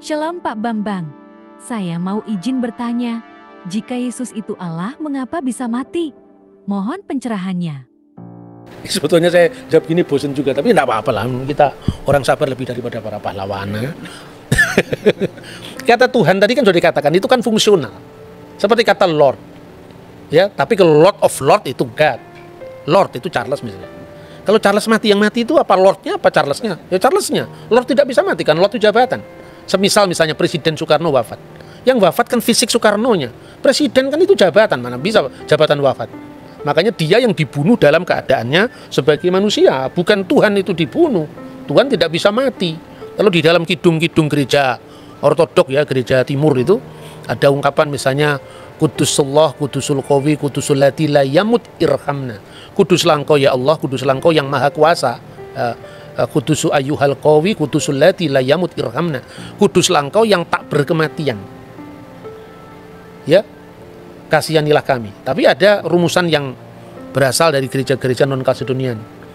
Shalom Pak Bambang, saya mau izin bertanya, jika Yesus itu Allah, mengapa bisa mati? Mohon pencerahannya. Sebetulnya saya jawab gini bosan juga, tapi tidak apa-apa lah, kita orang sabar lebih daripada para pahlawan. Kata Tuhan tadi kan sudah dikatakan, itu kan fungsional. Seperti kata Lord. Ya, tapi kalau Lord of Lord itu God. Lord itu Charles misalnya. Kalau Charles mati, yang mati itu apa Lordnya apa Charlesnya? Ya Charlesnya. Lord tidak bisa mati kan, Lord itu jabatan. Semisal misalnya Presiden Soekarno wafat. Yang wafat kan fisik Soekarnonya. Presiden kan itu jabatan, mana bisa jabatan wafat. Makanya dia yang dibunuh dalam keadaannya sebagai manusia. Bukan Tuhan itu dibunuh. Tuhan tidak bisa mati. Kalau di dalam kidung-kidung gereja ortodok ya, gereja timur itu ada ungkapan misalnya Kudusullah, Kudusul Qawi, Kudusul Lati la yamut irhamna. Kuduslah engkau ya Allah, kuduslah engkau yang maha kuasa. Kudusu ayyuhal qawi, Kudusul Lati la yamut irhamna. Kuduslah engkau yang tak berkematian. Ya, kasihanilah kami. Tapi ada rumusan yang berasal dari gereja-gereja non-Kaledonian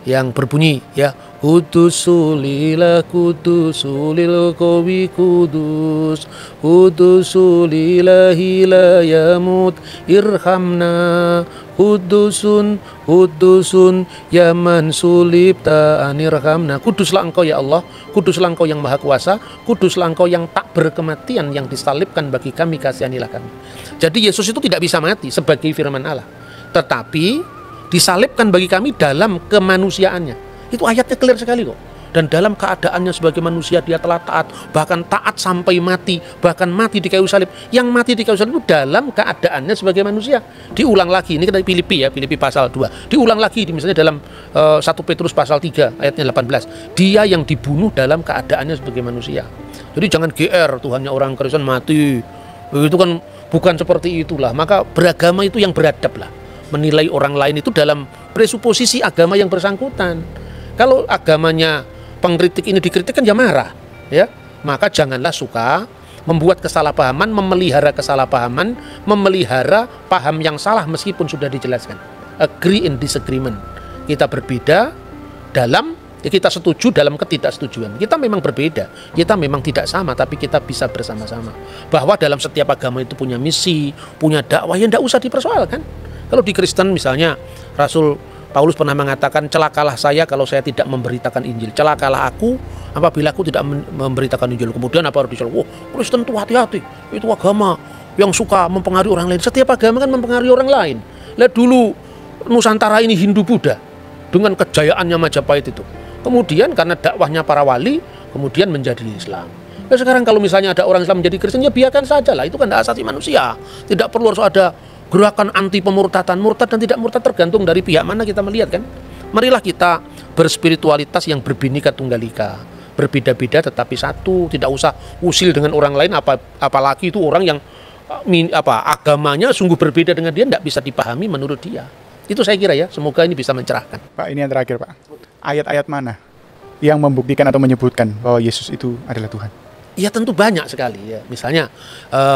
yang berbunyi ya, Kudusulillah kudusulil qawi kudus, Kudusulillahi la yamut irhamna, Kudusun yaman sulib ta'anirhamna. Kuduslah engkau ya Allah, kuduslah engkau yang maha kuasa, kuduslah engkau yang tak berkematian, yang disalibkan bagi kami, kasihanilah kami. Jadi Yesus itu tidak bisa mati sebagai firman Allah, tetapi disalibkan bagi kami dalam kemanusiaannya. Itu ayatnya clear sekali kok. Dan dalam keadaannya sebagai manusia dia telah taat, bahkan taat sampai mati, bahkan mati di kayu salib. Yang mati di kayu salib itu dalam keadaannya sebagai manusia. Diulang lagi, ini kita Filipi ya, Filipi pasal 2. Diulang lagi misalnya dalam 1 Petrus pasal 3 ayatnya 18. Dia yang dibunuh dalam keadaannya sebagai manusia. Jadi jangan GR, Tuhannya orang Kristen mati. Itu kan bukan seperti itulah. Maka beragama itu yang beradab lah. Menilai orang lain itu dalam presuposisi agama yang bersangkutan. Kalau agamanya pengkritik ini dikritik kan ya marah, ya. Maka janganlah suka membuat kesalahpahaman, memelihara kesalahpahaman, memelihara paham yang salah meskipun sudah dijelaskan. Agree in disagreement. Kita berbeda dalam, ya kita setuju dalam ketidaksetujuan. Kita memang berbeda, kita memang tidak sama, tapi kita bisa bersama-sama. Bahwa dalam setiap agama itu punya misi, punya dakwah yang tidak usah dipersoalkan. Kalau di Kristen misalnya, Rasul Paulus pernah mengatakan, celakalah saya kalau saya tidak memberitakan Injil. Celakalah aku apabila aku tidak memberitakan Injil. Kemudian apa harus disoal? Kristen itu hati-hati. Itu agama yang suka mempengaruhi orang lain. Setiap agama kan mempengaruhi orang lain. Lihat dulu Nusantara ini Hindu-Buddha dengan kejayaannya Majapahit itu. Kemudian karena dakwahnya para wali, kemudian menjadi Islam. Nah, sekarang kalau misalnya ada orang Islam menjadi Kristen, ya biarkan saja lah. Itu kan hak asasi manusia. Tidak perlu harus ada gerakan anti pemurtatan, murtad dan tidak murtad tergantung dari pihak mana kita melihat kan. Marilah kita berspiritualitas yang berbhinneka tunggal ika, berbeda-beda tetapi satu, tidak usah usil dengan orang lain, apalagi itu orang yang agamanya sungguh berbeda dengan dia, tidak bisa dipahami menurut dia. Itu saya kira ya, semoga ini bisa mencerahkan. Pak, ini yang terakhir Pak, ayat-ayat mana yang membuktikan atau menyebutkan bahwa Yesus itu adalah Tuhan? Ya tentu banyak sekali ya, misalnya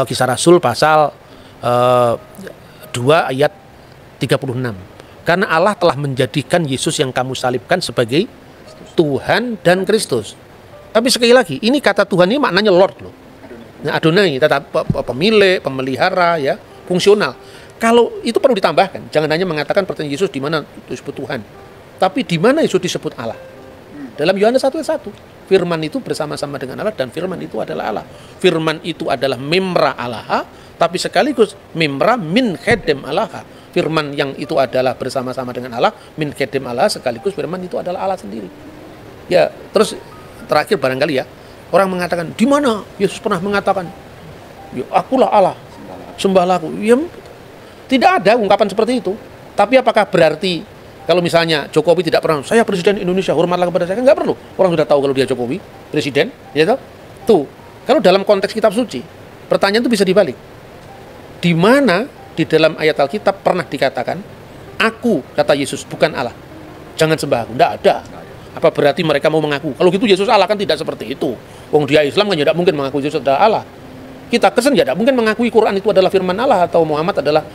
Kisah Rasul pasal 2 ayat 36. Karena Allah telah menjadikan Yesus yang kamu salibkan sebagai Tuhan dan Kristus. Tapi sekali lagi, ini kata Tuhan ini maknanya Lord loh. Nah, Adonai, tetap pemilik, pemelihara ya, fungsional. Kalau itu perlu ditambahkan, jangan hanya mengatakan pertanyaan Yesus di mana disebut Tuhan, tapi di mana Yesus disebut Allah. Dalam Yohanes 1 ayat 1, firman itu bersama-sama dengan Allah dan firman itu adalah Allah. Firman itu adalah memra Allah, tapi sekaligus memra min khedem Allah. Firman yang itu adalah bersama-sama dengan Allah, min khedem Allah, sekaligus firman itu adalah Allah sendiri. Ya, terus terakhir barangkali ya, orang mengatakan, di mana Yesus pernah mengatakan, ya, akulah Allah, sembahlah aku. Ya, tidak ada ungkapan seperti itu. Tapi apakah berarti kalau misalnya Jokowi tidak pernah, saya presiden Indonesia, hormatlah kepada saya, nggak perlu. Orang sudah tahu kalau dia Jokowi, presiden, ya tahu. Tuh, kalau dalam konteks kitab suci, pertanyaan itu bisa dibalik. Di mana di dalam ayat Alkitab pernah dikatakan, aku, kata Yesus, bukan Allah, jangan sembah aku? Nggak ada. Apa berarti mereka mau mengaku? Kalau gitu Yesus Allah kan tidak seperti itu. Wong dia Islam kan tidak mungkin mengaku Yesus adalah Allah. Kita Kristen tidak mungkin mengakui Quran itu adalah firman Allah atau Muhammad adalah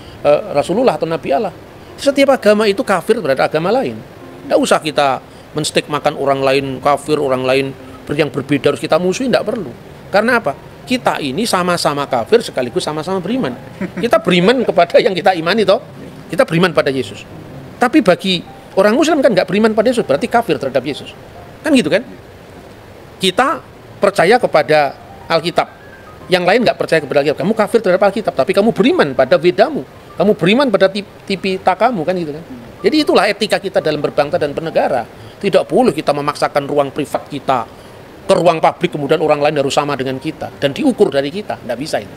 Rasulullah atau Nabi Allah. Setiap agama itu kafir terhadap agama lain. Tidak usah kita menstigmakan orang lain kafir, orang lain yang berbeda harus kita musuhi, tidak perlu. Karena apa? Kita ini sama-sama kafir sekaligus sama-sama beriman. Kita beriman kepada yang kita imani toh. Kita beriman pada Yesus. Tapi bagi orang Muslim kan nggak beriman pada Yesus, berarti kafir terhadap Yesus. Kan gitu kan? Kita percaya kepada Alkitab. Yang lain nggak percaya kepada Alkitab. Kamu kafir terhadap Alkitab, tapi kamu beriman pada Vedamu. Kamu beriman pada Tipitakamu, kan gitu kan? Jadi itulah etika kita dalam berbangsa dan bernegara. Tidak boleh kita memaksakan ruang privat kita ke ruang publik, kemudian orang lain harus sama dengan kita dan diukur dari kita. Nggak bisa itu.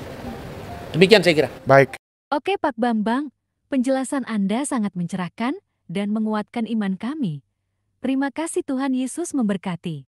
Demikian saya kira. Baik. Oke Pak Bambang, penjelasan Anda sangat mencerahkan dan menguatkan iman kami. Terima kasih, Tuhan Yesus memberkati.